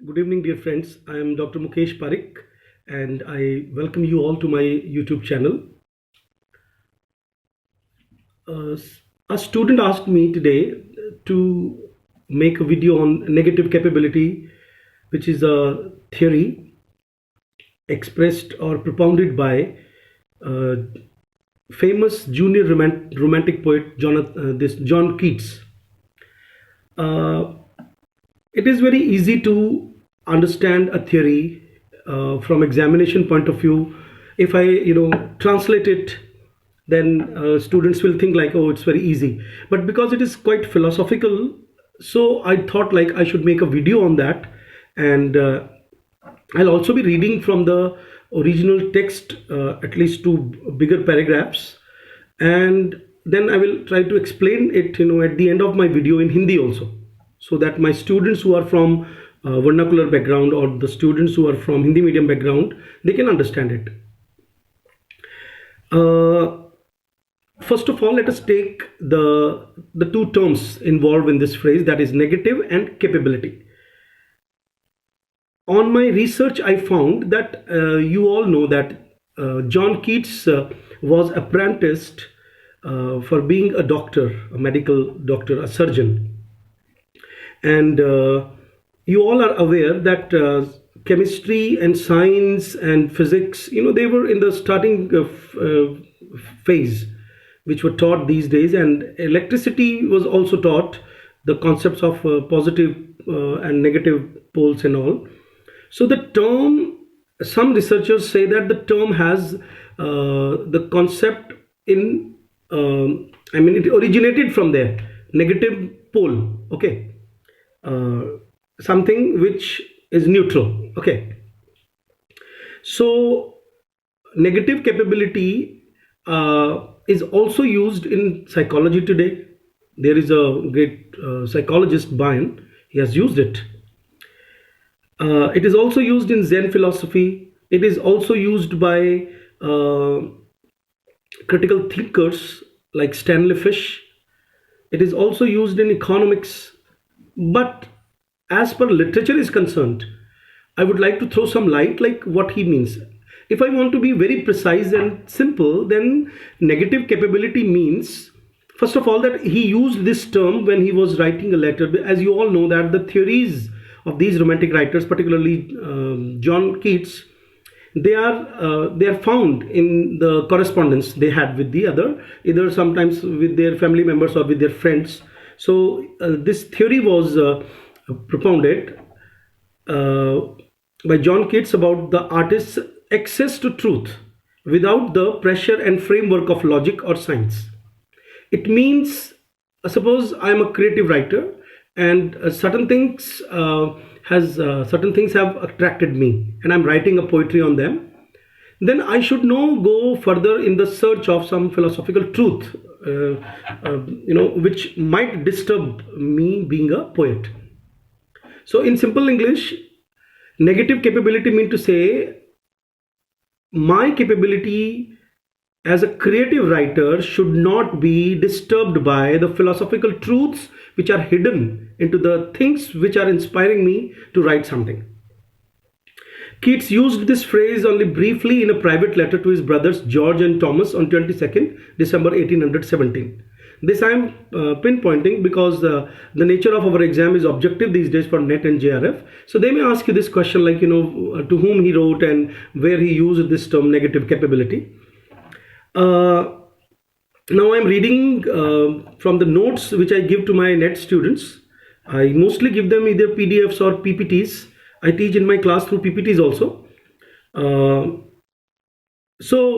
Good evening, dear friends. I am Dr. Mukesh Parik, and I welcome you all to my YouTube channel. Uh, a student asked me today to make a video on negative capability, which is a theory expressed or propounded by uh, famous junior romantic poet John Keats. Uh, it is very easy to understand a theory from examination point of view. If I translate it, then students will think like, oh, it's very easy, but because it is quite philosophical, so I thought like I should make a video on that. And I'll also be reading from the original text, at least two bigger paragraphs, and then I will try to explain it, at the end of my video in Hindi also, so that my students who are from vernacular background, or the students who are from Hindi medium background, they can understand it. First of all, let us take the two terms involved in this phrase, that is negative and capability. On my research, I found that you all know that John Keats was apprenticed for being a doctor, a medical doctor, a surgeon. And you all are aware that chemistry and science and physics, they were in the starting phase, which were taught these days, and electricity was also taught, the concepts of positive and negative poles and all. So the term, some researchers say that the term has the concept in, it originated from there, negative pole, okay, something which is neutral, okay. So negative capability is also used in psychology today. There is a great psychologist, Bayan, he has used it. It is also used in Zen philosophy. It is also used by critical thinkers like Stanley Fish. It is also used in economics. But as per literature is concerned, I would like to throw some light like what he means. If I want to be very precise and simple, then negative capability means, first of all, that he used this term when he was writing a letter. As you all know, that the theories of these romantic writers, particularly John Keats, they are found in the correspondence they had with the other, either sometimes with their family members or with their friends. So this theory was propounded by John Keats about the artist's access to truth without the pressure and framework of logic or science. It means, suppose I am a creative writer, and certain things have attracted me, and I'm writing a poetry on them. Then I should now go further in the search of some philosophical truth, which might disturb me being a poet. So in simple English, negative capability mean to say, my capability as a creative writer should not be disturbed by the philosophical truths which are hidden into the things which are inspiring me to write something. Keats used this phrase only briefly in a private letter to his brothers George and Thomas on 22nd December 1817. This I am pinpointing because the nature of our exam is objective these days for NET and JRF. So they may ask you this question like, to whom he wrote and where he used this term negative capability. Now I'm reading from the notes which I give to my NET students. I mostly give them either PDFs or PPTs. I teach in my class through PPTs also.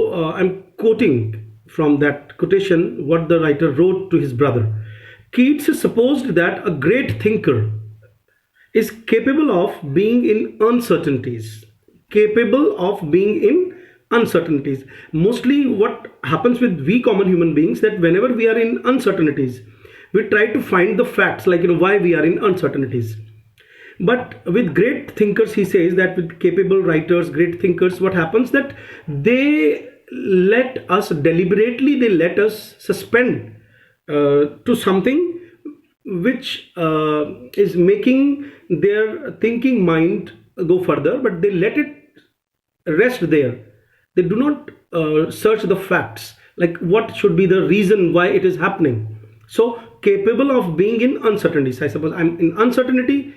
I'm quoting from that quotation what the writer wrote to his brother. Keats supposed that a great thinker is capable of being in uncertainties. Capable of being in uncertainties. Mostly what happens with we common human beings, that whenever we are in uncertainties, we try to find the facts, like why we are in uncertainties. But with great thinkers, he says that with capable writers, great thinkers, what happens that they let us deliberately, they let us suspend to something which is making their thinking mind go further, but they let it rest there. They do not search the facts, like what should be the reason why it is happening. So capable of being in uncertainties. I suppose I'm in uncertainty,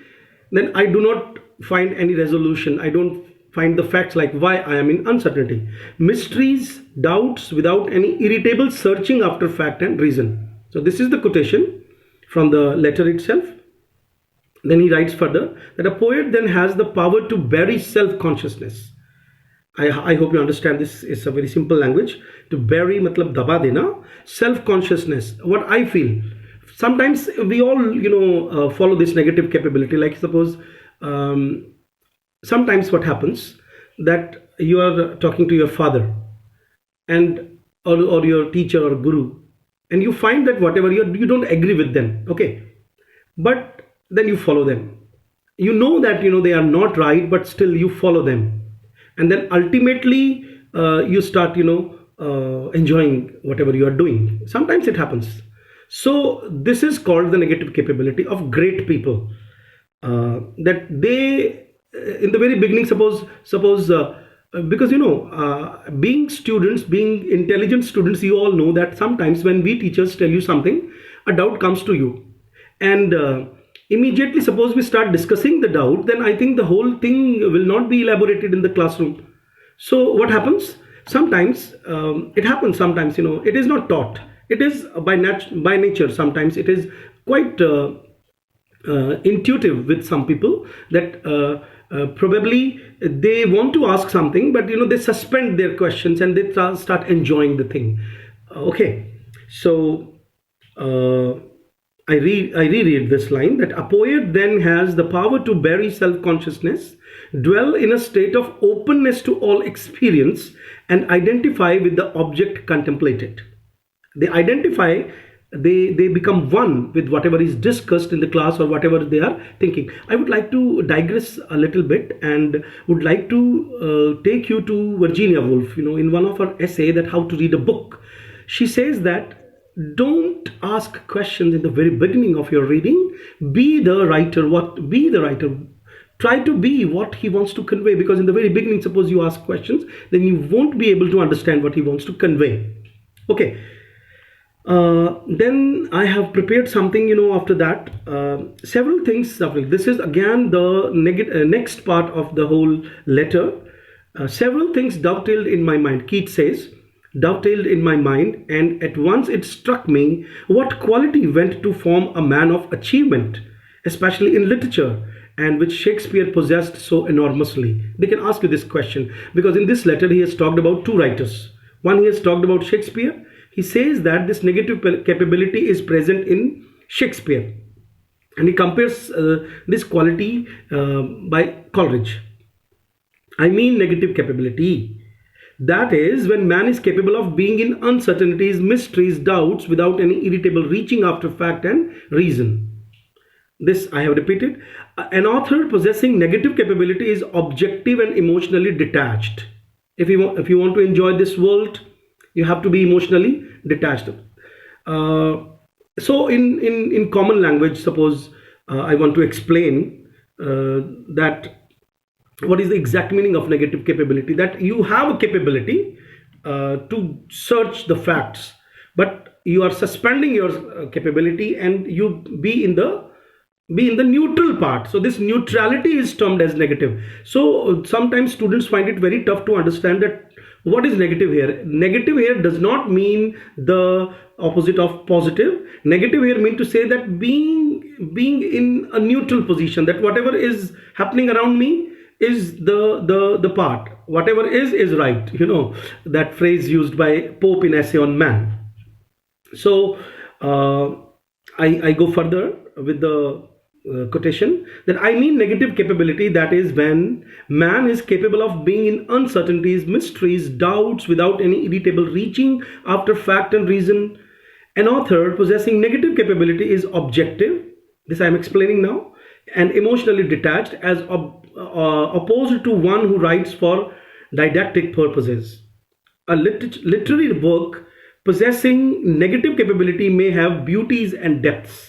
then I do not find any resolution. I don't find the facts like why I am in uncertainty. Mysteries, doubts without any irritable searching after fact and reason. So this is the quotation from the letter itself. Then he writes further that a poet then has the power to bury self-consciousness. I hope you understand this is a very simple language. To bury matlab daba dena, self-consciousness, what I feel. Sometimes we all follow this negative capability, like suppose sometimes what happens that you are talking to your father and or your teacher or guru, and you find that whatever you don't agree with them, okay, but then you follow them. You know that they are not right, but still you follow them, and then ultimately you start enjoying whatever you are doing. Sometimes it happens. So this is called the negative capability of great people, that they in the very beginning, suppose because being students, being intelligent students, you all know that sometimes when we teachers tell you something, a doubt comes to you, and immediately suppose we start discussing the doubt, then I think the whole thing will not be elaborated in the classroom. So what happens? Sometimes it happens. Sometimes it is not taught. It is by nature. Sometimes it is quite intuitive with some people that probably they want to ask something, but they suspend their questions and they start enjoying the thing. Okay, so I reread this line, that a poet then has the power to bury self-consciousness, dwell in a state of openness to all experience, and identify with the object contemplated. They identify, they become one with whatever is discussed in the class or whatever they are thinking. I would like to digress a little bit and would like to take you to Virginia Woolf. In one of her essay, that how to read a book, she says that don't ask questions in the very beginning of your reading. Be the writer. Be the writer. Try to be what he wants to convey, because in the very beginning, suppose you ask questions, then you won't be able to understand what he wants to convey. Okay. Then I have prepared something, after that, several things. This is again the next part of the whole letter. Several things dovetailed in my mind. Keats says, dovetailed in my mind, and at once it struck me what quality went to form a man of achievement, especially in literature, and which Shakespeare possessed so enormously. They can ask you this question, because in this letter he has talked about two writers. One, he has talked about Shakespeare. He says that this negative capability is present in Shakespeare, and he compares this quality by Coleridge. I mean negative capability. That is, when man is capable of being in uncertainties, mysteries, doubts, without any irritable reaching after fact and reason. This I have repeated. An author possessing negative capability is objective and emotionally detached. If you want to enjoy this world, you have to be emotionally detached. So in common language, suppose I want to explain that what is the exact meaning of negative capability, that you have a capability to search the facts, but you are suspending your capability and you be in the neutral part. So this neutrality is termed as negative. So sometimes students find it very tough to understand that what is negative here. Negative here does not mean the opposite of positive. Negative here means to say that being in a neutral position, that whatever is happening around me is the part, whatever is right. That phrase used by Pope in Essay on Man. So I go further with the quotation, that I mean negative capability, that is, when man is capable of being in uncertainties, mysteries, doubts, without any irritable reaching after fact and reason. An author possessing negative capability is objective, this I am explaining now, and emotionally detached, as opposed to one who writes for didactic purposes. A literary work possessing negative capability may have beauties and depths.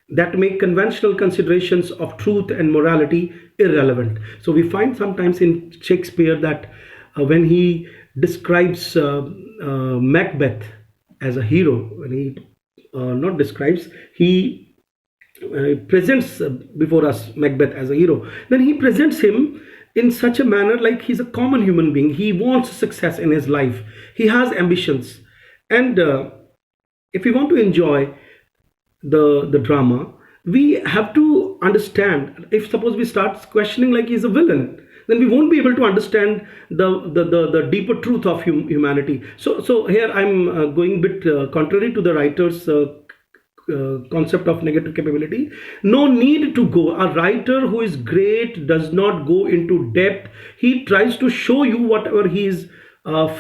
that make conventional considerations of truth and morality irrelevant. So we find sometimes in Shakespeare that when he describes Macbeth as a hero, when he not describes, he presents before us Macbeth as a hero, then he presents him in such a manner like he's a common human being. He wants success in his life, he has ambitions, and if we want to enjoy the drama, we have to understand. If suppose we start questioning like he's a villain, then we won't be able to understand the deeper truth of humanity. So here I'm going a bit contrary to the writer's concept of negative capability. No need to go. A writer who is great does not go into depth. He tries to show you whatever he is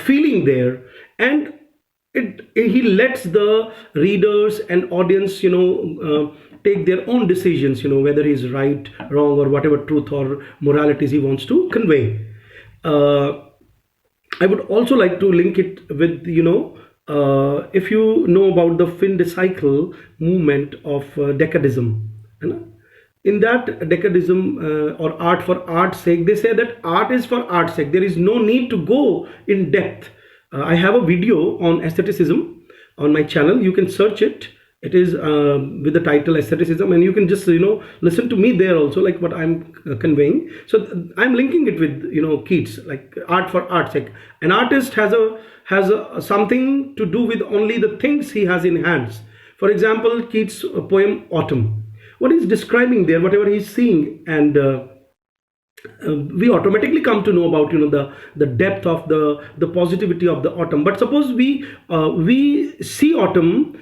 feeling there, and he lets the readers and audience, take their own decisions, whether he's right, wrong, or whatever truth or moralities he wants to convey. I would also like to link it with, if you know about the fin de cycle movement of decadism, you know, in that decadism, or art for art's sake, they say that art is for art's sake. There is no need to go in depth. I have a video on aestheticism on my channel. You can search it. It is with the title Aestheticism, and you can just listen to me there also, like what I'm conveying. So I'm linking it with Keats, like art for art's sake. An artist has something to do with only the things he has in hands. For example, Keats' poem Autumn. What he's describing there, whatever he's seeing, and we automatically come to know about the depth of the positivity of the autumn. But suppose we see autumn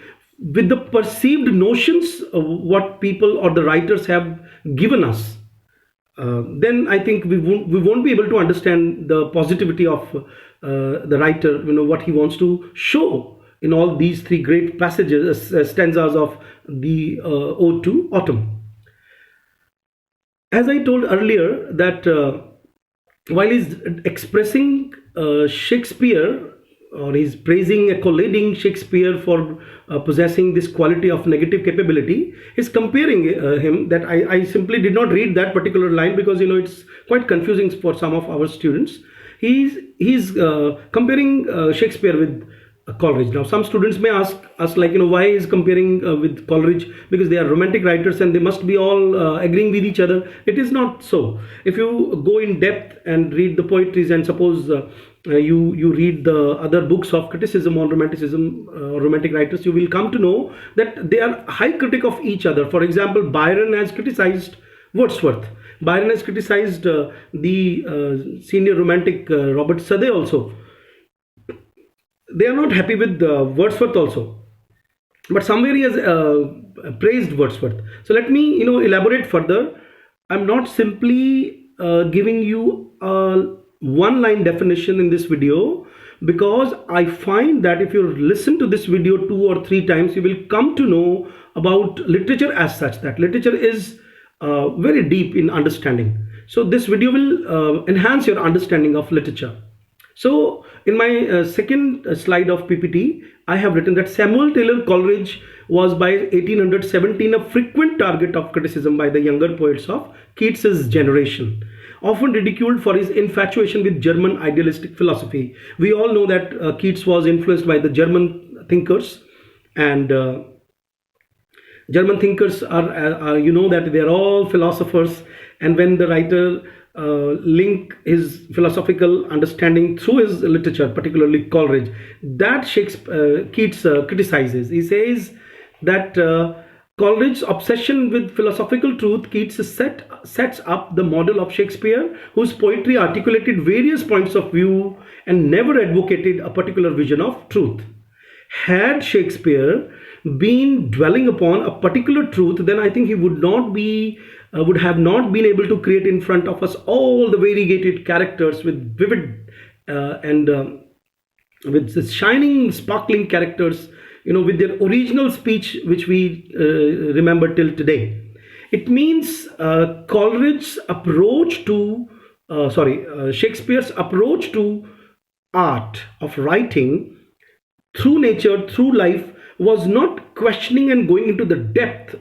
with the perceived notions of what people or the writers have given us, then I think we won't be able to understand the positivity of the writer, what he wants to show in all these three great passages, stanzas of the ode to autumn. As I told earlier, that while he's expressing Shakespeare, or he's praising, collading Shakespeare for possessing this quality of negative capability, he's comparing him. That I simply did not read that particular line because it's quite confusing for some of our students. He's comparing Shakespeare with Coleridge. Now some students may ask us, like, why is comparing with Coleridge, because they are romantic writers and they must be all agreeing with each other. It is not so. If you go in depth and read the poetries, and suppose you read the other books of criticism on romanticism, romantic writers, you will come to know that they are high critic of each other. For example, Byron has criticized Wordsworth. Byron has criticized the senior romantic Robert Southey also. They are not happy with Wordsworth also, but somewhere he has praised Wordsworth. So let me elaborate further. I'm not simply giving you a one line definition in this video, because I find that if you listen to this video 2 or 3 times, you will come to know about literature as such, that literature is very deep in understanding. So this video will enhance your understanding of literature. So in my second slide of PPT, I have written that Samuel Taylor Coleridge was by 1817 a frequent target of criticism by the younger poets of Keats's generation, often ridiculed for his infatuation with German idealistic philosophy. We all know that Keats was influenced by the German thinkers, and German thinkers are that they are all philosophers, and when the writer link his philosophical understanding through his literature, particularly Coleridge, that Keats criticizes. He says that Coleridge's obsession with philosophical truth, Keats sets up the model of Shakespeare, whose poetry articulated various points of view and never advocated a particular vision of truth. Had Shakespeare been dwelling upon a particular truth, then I think he would have not been able to create in front of us all the variegated characters with vivid and with the shining, sparkling characters, with their original speech, which we remember till today. It means Coleridge's approach to, Shakespeare's approach to art of writing through nature, through life, was not questioning and going into the depth.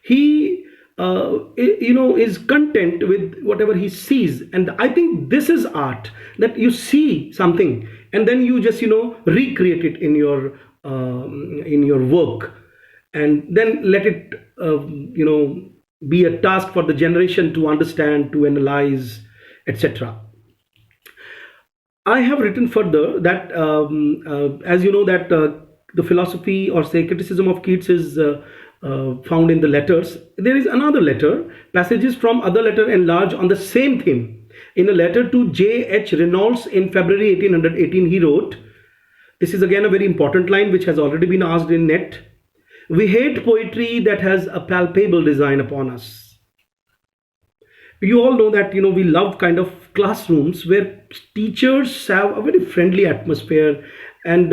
He is content with whatever he sees, and I think this is art, that you see something and then you just recreate it in your work, and then let it be a task for the generation to understand, to analyze, etc. I have written further that, as you know, that the philosophy, or say criticism of Keats, is found in the letters. There is another letter, passages from other letter enlarge on the same theme. In a letter to J.H. Reynolds in February 1818, he wrote, this is again a very important line which has already been asked in net. We hate poetry that has a palpable design upon us. You all know that we love kind of classrooms where teachers have a very friendly atmosphere, and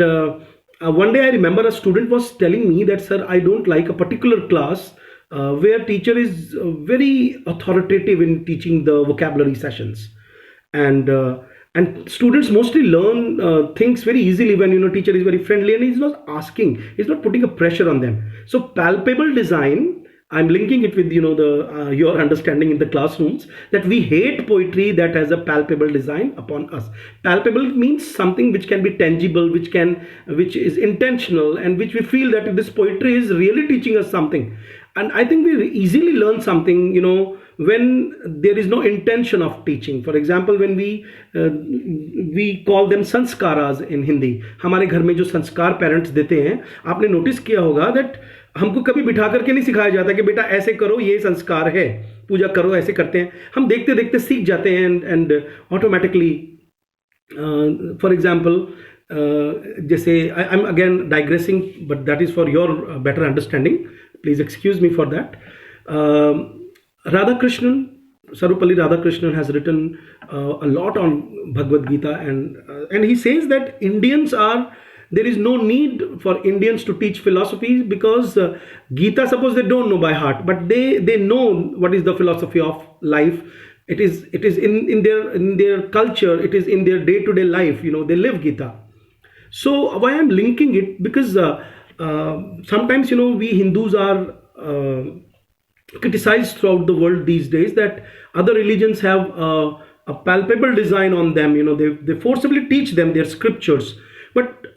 one day I remember a student was telling me that, sir, I don't like a particular class where teacher is very authoritative in teaching the vocabulary sessions, and and students mostly learn things very easily when teacher is very friendly and he's not asking, he's not putting a pressure on them. So palpable design, I'm linking it with the your understanding in the classrooms, that we hate poetry that has a palpable design upon us. Palpable means something which can be tangible, which is intentional, and which we feel that this poetry is really teaching us something. And I think we easily learn something when there is no intention of teaching. For example, when we call them sanskaras in Hindi. हमारे घर में जो संस्कार parents देते हैं, आपने notice किया होगा that हमको कभी बिठा करके नहीं सिखाया जाता कि बेटा ऐसे करो, ये संस्कार है, पूजा करो, ऐसे करते हैं. हम देखते देखते सीख जाते हैं, एंड ऑटोमेटिकली, फॉर एग्जाम्पल, जैसे I am again digressing, but that is for your better understanding, please excuse me for that. Radhakrishnan, Sarupalli Radhakrishnan has written a lot on Bhagavad Gita, and he says that there is no need for Indians to teach philosophy, because Gita, suppose they don't know by heart, but they know what is the philosophy of life. It is in their culture, it is in their day-to-day life. They live Gita. So why I'm linking it, because sometimes we Hindus are criticized throughout the world these days that other religions have a palpable design on them. They forcibly teach them their scriptures, but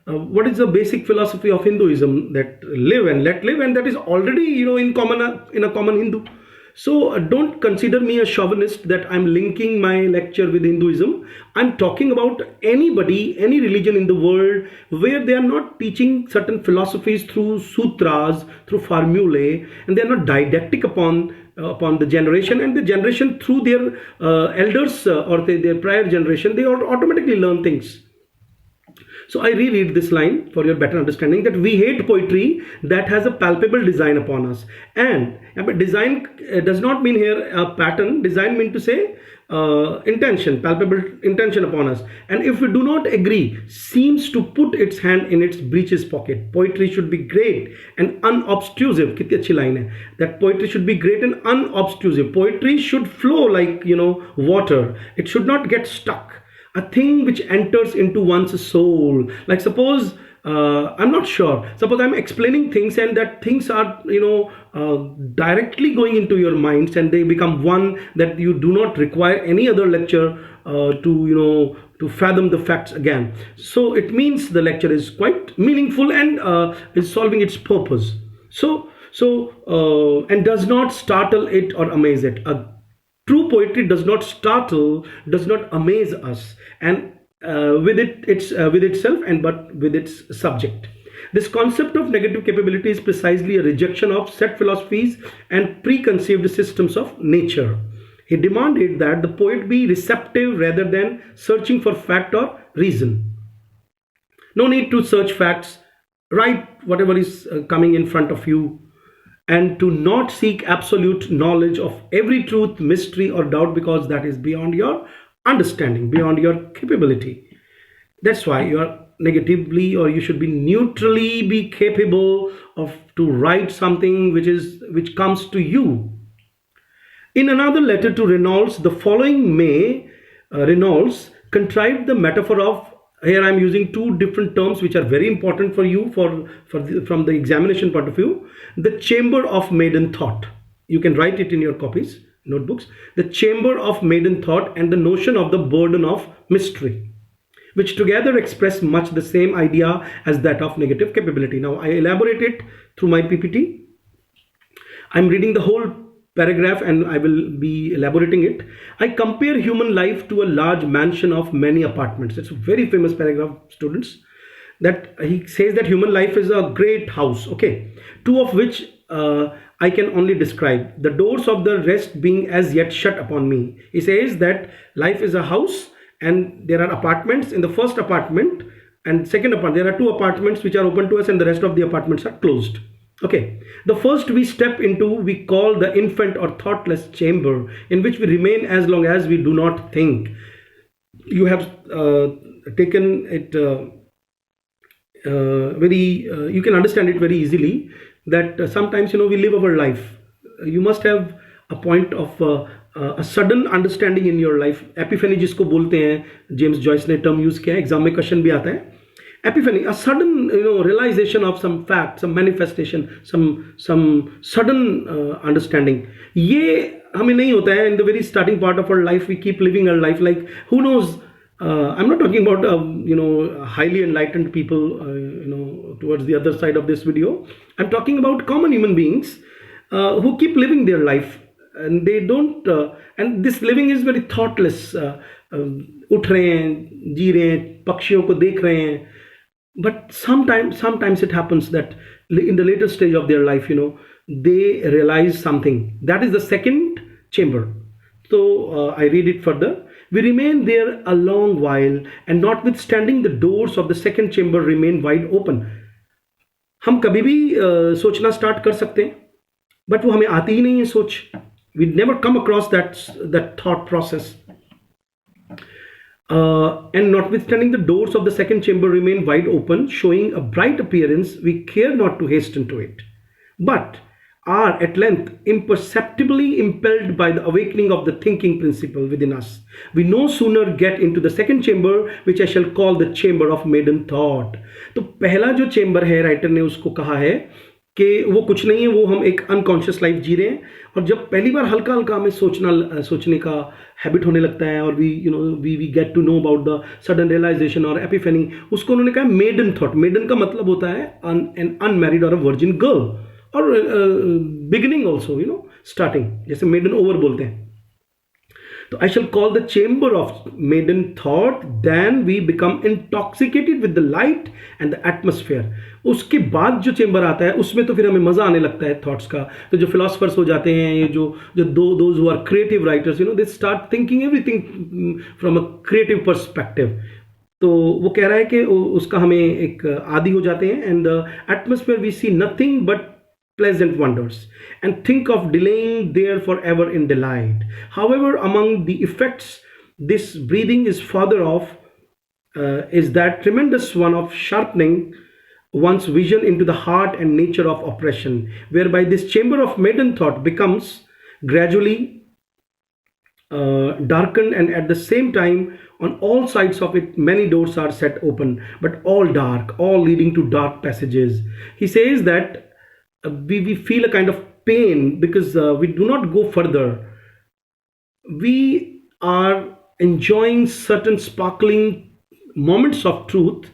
what is the basic philosophy of Hinduism? That live and let live, and that is already in a common Hindu. So don't consider me a chauvinist that I'm linking my lecture with Hinduism. I'm talking about anybody, any religion in the world where they are not teaching certain philosophies through sutras, through formulae, and they are not didactic upon the generation, and the generation through their elders or their prior generation, they automatically learn things. So I reread this line for your better understanding, that we hate poetry that has a palpable design upon us. And design does not mean here a pattern. Design mean to say intention, palpable intention upon us. And if we do not agree, seems to put its hand in its breeches pocket. Poetry should be great and unobtrusive. Kitni achhi line hai. That poetry should be great and unobtrusive. Poetry should flow like water. It should not get stuck. A thing which enters into one's soul. Like suppose, I'm not sure, suppose I'm explaining things and that things are directly going into your minds, and they become one, that you do not require any other lecture to fathom the facts again. So it means the lecture is quite meaningful and is solving its purpose. So and does not startle it or amaze it. A true poetry does not startle, does not amaze us, and with itself, and but with its subject. This concept of negative capability is precisely a rejection of set philosophies and preconceived systems of nature. He demanded that the poet be receptive rather than searching for fact or reason. No need to search facts. Write whatever is coming in front of you, and to not seek absolute knowledge of every truth, mystery, or doubt, because that is beyond your understanding, beyond your capability. That's why you are negatively, or you should be neutrally be capable of to write something which comes to you. In another letter to Reynolds the following May, Reynolds contrived the metaphor of here I am using two different terms which are very important for you from the examination point of view. The chamber of maiden thought, you can write it in your copies, notebooks. The chamber of maiden thought and the notion of the burden of mystery, which together express much the same idea as that of negative capability. Now I elaborate it through my PPT. I'm reading the whole paragraph and I will be elaborating it. I compare human life to a large mansion of many apartments. It's a very famous paragraph, students. That he says that human life is a great house, okay, two of which I can only describe, the doors of the rest being as yet shut upon me. He says that life is a house and there are apartments. In the first apartment and second apartment, there are two apartments which are open to us and the rest of the apartments are closed. Okay, the first we step into we call the infant or thoughtless chamber, in which we remain as long as we do not think. You have taken it you can understand it very easily, that sometimes we live our life. You must have a point of a sudden understanding in your life. Epiphany जिसको बोलते हैं, James Joyce ने term use किया है, exam में question भी आता है. Epiphany, a sudden realization of some fact, some manifestation, some sudden understanding. ये हमें नहीं होता है in the very starting part of our life. We keep living our life like, who knows. I'm not talking about highly enlightened people towards the other side of this video. I'm talking about common human beings who keep living their life and they don't and this living is very thoughtless. उठ रहे हैं, जी रहे हैं, पक्षियों को देख रहे हैं. But sometimes it happens that in the later stage of their life, they realize something. That is the second chamber. So I read it further. We remain there a long while, and notwithstanding the doors of the second chamber remain wide open. हम कभी भी सोचना start कर सकते हैं, but वो हमें आती ही नहीं है सोच. We never come across that thought process. And notwithstanding the doors of the second chamber remain wide open, showing a bright appearance, we care not to hasten to it, but are at length imperceptibly impelled by the awakening of the thinking principle within us. We no sooner get into the second chamber, which I shall call the chamber of maiden thought. तो पहला जो chamber है, writer ने उसको कहा है कि वो कुछ नहीं है, वो हम एक अनकॉन्शियस लाइफ जी रहे हैं. और जब पहली बार हल्का हल्का हमें सोचने का हैबिट होने लगता है और we get to know about the sudden realisation और एपिफेनी, उसको उन्होंने कहा मेडन थॉट. मेडन का मतलब होता है एन अनमैरिड और अ वर्जिन गर्ल, और बिगिनिंग ऑल्सो स्टार्टिंग, जैसे मेडन ओवर बोलते हैं. तो I shall call the chamber of maiden thought. Then we become intoxicated with the light and the atmosphere. उसके बाद जो चेंबर आता है उसमें तो फिर हमें मजा आने लगता है थॉट्स का. तो जो फिलोसफर्स हो जाते हैं, ये जो those who are creative writers, they start thinking everything from a creative perspective. तो वो कह रहा है कि उसका हमें एक आदी हो जाते हैं. And the atmosphere we see nothing but pleasant wonders and think of delaying there forever in delight. However, among the effects this breathing is farther off is that tremendous one of sharpening one's vision into the heart and nature of oppression, whereby this chamber of maiden thought becomes gradually darkened, and at the same time on all sides of it many doors are set open, but all dark, all leading to dark passages. He says that we feel a kind of pain because we do not go further. We are enjoying certain sparkling moments of truth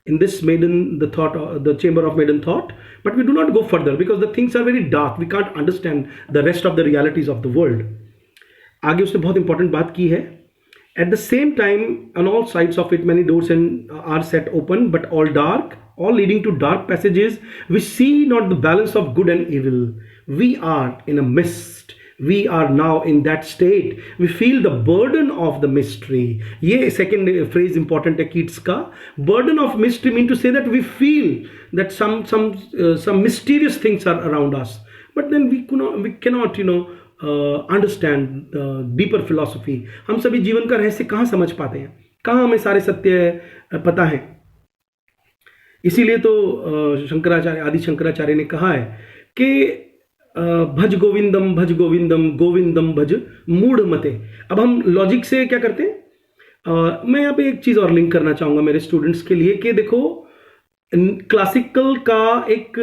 in this the chamber of maiden thought, but we do not go further because the things are very dark. We can't understand the rest of the realities of the world. आगे उसने बहुत important बात की है. At the same time, on all sides of it, many doors are set open, but all dark, all leading to dark passages. We see not the balance of good and evil. We are in a mist. We are now in that state. We feel the burden of the mystery. ये second phrase important है Keats का. Burden of mystery mean to say that we feel that some mysterious things are around us, but then we cannot understand deeper philosophy. हम सभी जीवन का रहस्य कहाँ समझ पाते हैं, कहाँ हमें सारे सत्य पता है. इसीलिए तो आदि शंकराचार्य ने कहा है कि भज गोविंदम गोविंदम भज मूढ़ मते. अब हम लॉजिक से क्या करते हैं, मैं यहाँ पे एक चीज़ और लिंक करना चाहूँगा मेरे स्टूडेंट्स के लिए कि देखो, क्लासिकल का एक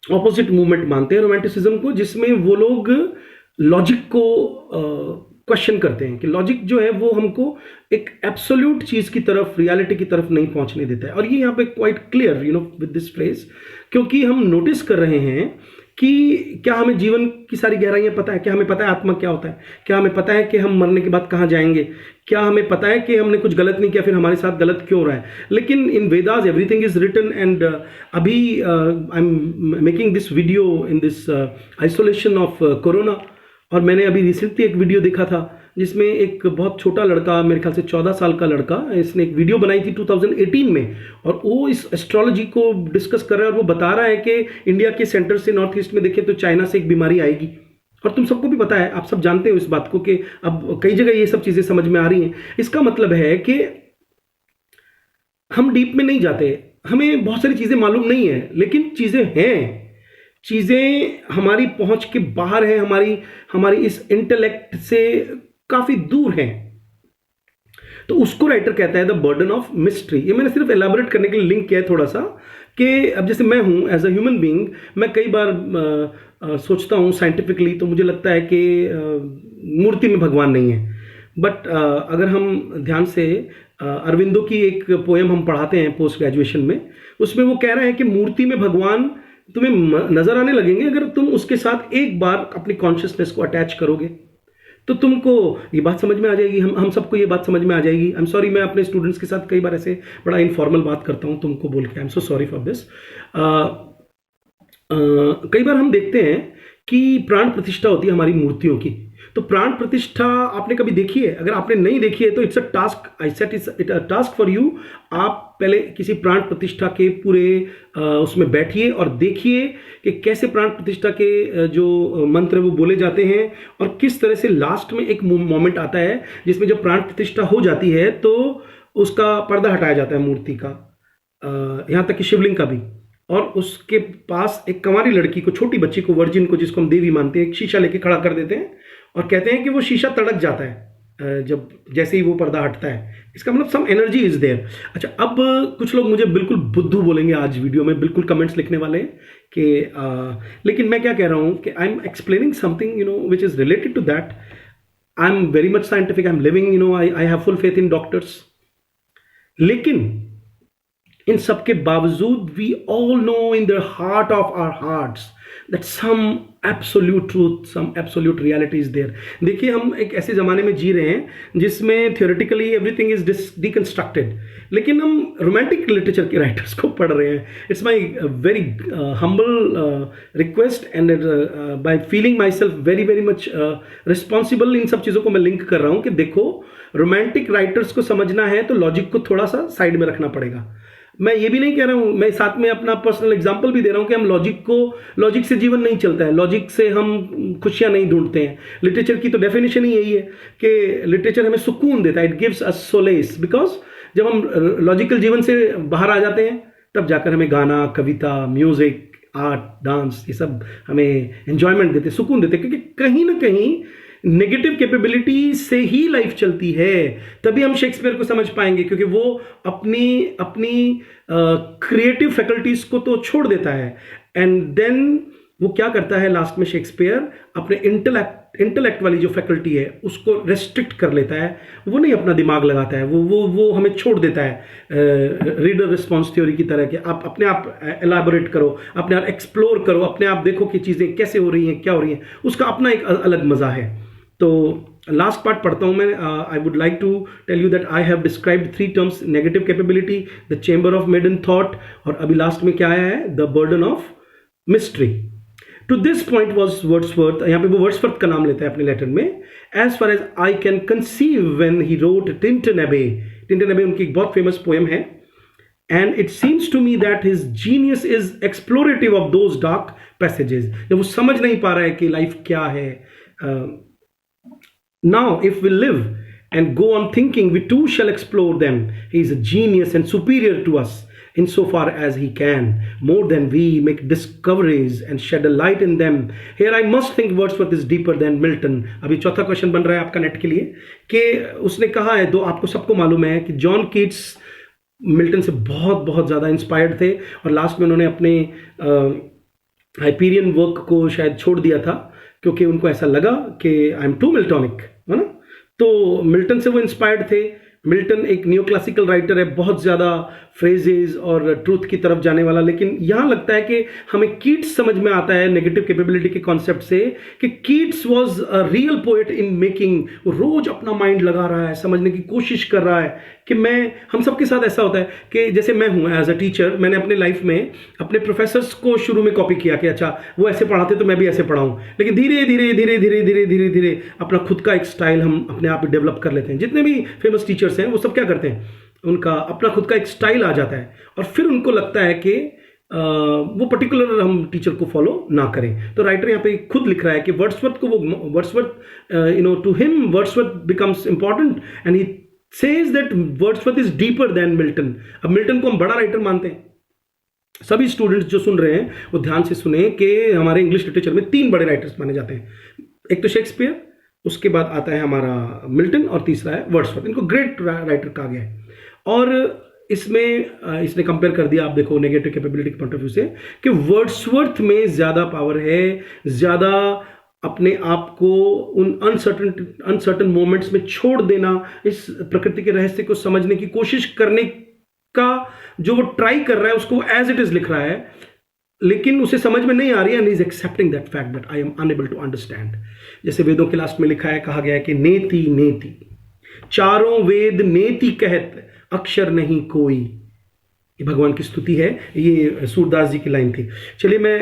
ऑपोजिट मूवमेंट मानते हैं रोमांटिसिज्म को, जिसमें वो लोग लॉजिक को क्वेश्चन करते हैं कि लॉजिक जो है वो हमको एक एब्सोल्यूट चीज की तरफ, रियलिटी की तरफ नहीं पहुंचने देता है। और ये यहाँ पे quite clear with this phrase, क्योंकि हम नोटिस कर रहे हैं कि क्या हमें जीवन की सारी गहराइयां पता है? क्या हमें पता है आत्मा क्या होता है? क्या हमें पता है कि हम मरने के बाद कहाँ जाएंगे? क्या हमें पता है कि हमने कुछ गलत नहीं किया, फिर हमारे साथ गलत क्यों हो रहा है? लेकिन in Vedas everything is written, and अभी I am making this video in this isolation of corona. और मैंने अभी रिसेंटली एक वीडियो देखा था जिसमें एक बहुत छोटा लड़का, मेरे ख्याल से 14 साल का लड़का, इसने एक वीडियो बनाई थी 2018 में, और वो इस एस्ट्रोलॉजी को डिस्कस कर रहा है। और वो बता रहा है कि इंडिया के सेंटर से नॉर्थ ईस्ट में देखें तो चाइना से एक बीमारी आएगी। और तुम सबको भी पता है, आप सब जानते हो इस बात को कि अब कई जगह ये सब चीजें समझ में आ रही हैं। इसका मतलब है कि हम डीप में नहीं जाते, हमें बहुत सारी चीजें मालूम नहीं है, लेकिन चीजें हैं, चीजें हमारी पहुंच के बाहर है, हमारी इस इंटेलेक्ट से काफी दूर है। तो उसको राइटर कहता है द बर्डन ऑफ मिस्ट्री। ये मैंने सिर्फ एलाबोरेट करने के लिए लिंक किया है थोड़ा सा, कि अब जैसे मैं हूं एज अ ह्यूमन बीइंग, मैं कई बार सोचता हूं साइंटिफिकली, तो मुझे लगता है कि मूर्ति में भगवान नहीं है। बट अगर हम ध्यान से अरविंदो की एक पोएम हम पढ़ाते हैं पोस्ट ग्रेजुएशन में, उसमें वो कह रहे हैं कि मूर्ति में भगवान तुम्हें नजर आने लगेंगे अगर तुम उसके साथ एक बार अपनी कॉन्शियसनेस को अटैच करोगे, तो तुमको ये बात समझ में आ जाएगी। हम सबको ये बात समझ में आ जाएगी। आई एम सॉरी, मैं अपने स्टूडेंट्स के साथ कई बार ऐसे बड़ा इनफॉर्मल बात करता हूं तुमको बोल के, I am so sorry for this. कई बार हम देखते हैं कि प्राण प्रतिष्ठा होती है हमारी मूर्तियों की। तो प्राण प्रतिष्ठा आपने कभी देखी है? अगर आपने नहीं देखी है तो it's a task, I set it a task for you. आप पहले किसी प्राण प्रतिष्ठा के पूरे उसमें बैठिए और देखिए कि कैसे प्राण प्रतिष्ठा के जो मंत्र वो बोले जाते हैं, और किस तरह से लास्ट में एक मोमेंट आता है जिसमें जब प्राण प्रतिष्ठा हो जाती है तो उसका पर्दा हटाया जाता है मूर्ति का, यहाँ तक कि शिवलिंग का भी। और उसके पास एक कंवारी लड़की को, छोटी बच्ची को, वर्जिन को, जिसको हम देवी मानते हैं, एक शीशा लेके खड़ा कर देते हैं और कहते हैं कि वो शीशा तड़क जाता है जब जैसे ही वो पर्दा हटता है। इसका मतलब सम एनर्जी इज देयर। अच्छा, अब कुछ लोग मुझे बिल्कुल बुद्धू बोलेंगे आज वीडियो में, बिल्कुल कमेंट्स लिखने वाले कि लेकिन मैं क्या कह रहा हूं कि I am explaining something which is related to that. I am very much scientific, I am living, I have full faith in doctors. लेकिन इन सबके बावजूद we all know in the heart of our hearts that some absolute truth, some absolute reality is there. देखिए, हम एक ऐसे जमाने में जी रहे हैं जिसमें थियोरेटिकली एवरीथिंग इज डिकंस्ट्रक्टेड, लेकिन हम रोमांटिक लिटरेचर के राइटर्स को पढ़ रहे हैं। It's my very humble request, and by feeling myself very very much responsible, इन सब चीज़ों को मैं लिंक कर रहा हूं कि देखो, रोमांटिक राइटर्स को समझना है तो लॉजिक को थोड़ा सा साइड में रखना पड़ेगा। मैं ये भी नहीं कह रहा हूं, मैं साथ में अपना पर्सनल एग्जांपल भी दे रहा हूं कि हम लॉजिक से जीवन नहीं चलता है, लॉजिक से हम खुशियां नहीं ढूंढते हैं। लिटरेचर की तो डेफिनेशन ही यही है कि लिटरेचर हमें सुकून देता है, it gives us solace, because जब हम लॉजिकल जीवन से बाहर आ जाते हैं तब जाकर हमें गाना, कविता, म्यूजिक, आर्ट, डांस, ये सब हमें एंजॉयमेंट देते, सुकून देते, क्योंकि कहीं ना कहीं नेगेटिव कैपेबिलिटी से ही लाइफ चलती है। तभी हम शेक्सपियर को समझ पाएंगे, क्योंकि वो अपनी क्रिएटिव फैकल्टीज को तो छोड़ देता है, एंड देन वो क्या करता है लास्ट में, शेक्सपियर अपने इंटेलेक्ट वाली जो फैकल्टी है उसको रेस्ट्रिक्ट कर लेता है। वो नहीं अपना दिमाग लगाता है, वो हमें छोड़ देता है रीडर रिस्पॉन्स थ्योरी की तरह कि आप अपने आप एलाबोरेट करो, अपने आप एक्सप्लोर करो, अपने आप देखो कि चीज़ें कैसे हो रही हैं, क्या हो रही हैं। उसका अपना एक अलग मज़ा है। तो लास्ट पार्ट पढ़ता हूं मैं। I would like to tell you that I have described 3 terms: negative capability, the chamber of maiden thought, और अभी लास्ट में क्या आया है, the burden of mystery. To this point was Wordsworth, यहाँ पे वो वर्ड्सवर्थ का नाम लेता है अपने लेटर में, as far as I can conceive when he wrote Tintern Abbey. Tintern Abbey उनकी एक बहुत फेमस पोएम है, and it seems to me that his genius is explorative of those dark passages। जब वो समझ नहीं पा रहा है कि लाइफ क्या है। Now if we live and go on thinking, we too shall explore them. He is a genius and superior to us, insofar as he can, more than we, make discoveries and shed a light in them. Here I must think Wordsworth is deeper than Milton. अभी चौथा question बन रहा है आपका net के लिए कि उसने कहा है, दो आपको सबको मालूम है कि जॉन कीट्स मिल्टन से बहुत बहुत ज़्यादा इंस्पायर्ड थे और लास्ट में उन्होंने अपने हाइपीरियन वर्क को शायद छोड़ दिया था क्योंकि उनको ऐसा लगा कि आई एम टू मिल्टोनिक, है ना। तो मिल्टन से वो इंस्पायर्ड थे। मिल्टन एक न्यू क्लासिकल राइटर है, बहुत ज़्यादा फ्रेजेस और ट्रूथ की तरफ जाने वाला, लेकिन यहाँ लगता है कि हमें कीट्स समझ में आता है नेगेटिव कैपेबिलिटी के कॉन्सेप्ट से कि Keats was a real poet in making. रोज अपना माइंड लगा रहा है, समझने की कोशिश कर रहा है कि हम सबके साथ ऐसा होता है कि जैसे मैं हूँ एज अ टीचर, मैंने अपने लाइफ में अपने प्रोफेसर्स को शुरू में कॉपी किया कि अच्छा वो ऐसे पढ़ाते तो मैं भी ऐसे पढ़ाऊँ, लेकिन धीरे धीरे धीरे धीरे धीरे धीरे धीरे अपना खुद का एक स्टाइल हम अपने आप डेवलप कर लेते हैं। जितने भी फेमस टीचर्स हैं वो सब क्या करते हैं, उनका अपना खुद का एक स्टाइल आ जाता है और फिर उनको लगता है कि वो पर्टिकुलर हम टीचर को फॉलो ना करें। तो राइटर यहाँ पे खुद लिख रहा है कि वर्ड्सवर्थ को वो Wordsworth to him Wordsworth becomes important and he says that Wordsworth is deeper than Milton. अब मिल्टन को हम बड़ा राइटर मानते हैं। सभी स्टूडेंट्स जो सुन रहे हैं वो ध्यान से सुने कि हमारे इंग्लिश लिटरेचर में 3 बड़े राइटर्स माने जाते हैं। एक तो शेक्सपियर, उसके बाद आता है हमारा मिल्टन और तीसरा है वर्ड्सवर्थ। इनको ग्रेट राइटर कहा गया है और इसमें इसने कंपेयर कर दिया, आप देखो नेगेटिव कैपेबिलिटी के पॉइंट ऑफ व्यू से, कि वर्ड्सवर्थ में ज्यादा पावर है, ज्यादा अपने आप को उन अनसर्टन मोमेंट्स में छोड़ देना, इस प्रकृति के रहस्य को समझने की कोशिश करने का जो वो ट्राई कर रहा है उसको एज इट इज लिख रहा है, लेकिन उसे समझ में नहीं आ रही है and is accepting that fact that I am unable to understand. जैसे वेदों के लास्ट में लिखा है, कहा गया है कि नेति नेति चारों वेद नेति कहत अक्षर नहीं कोई। ये भगवान की स्तुति है, ये सूरदास जी की लाइन थी। चलिए मैं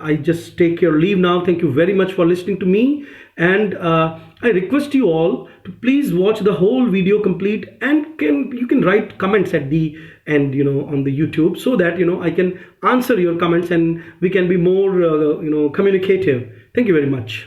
I just take your leave now. Thank you very much for listening to me and I request you all to please watch the whole video complete and you can write comments at the end, on the YouTube, so that I can answer your comments and we can be more communicative. Thank you very much.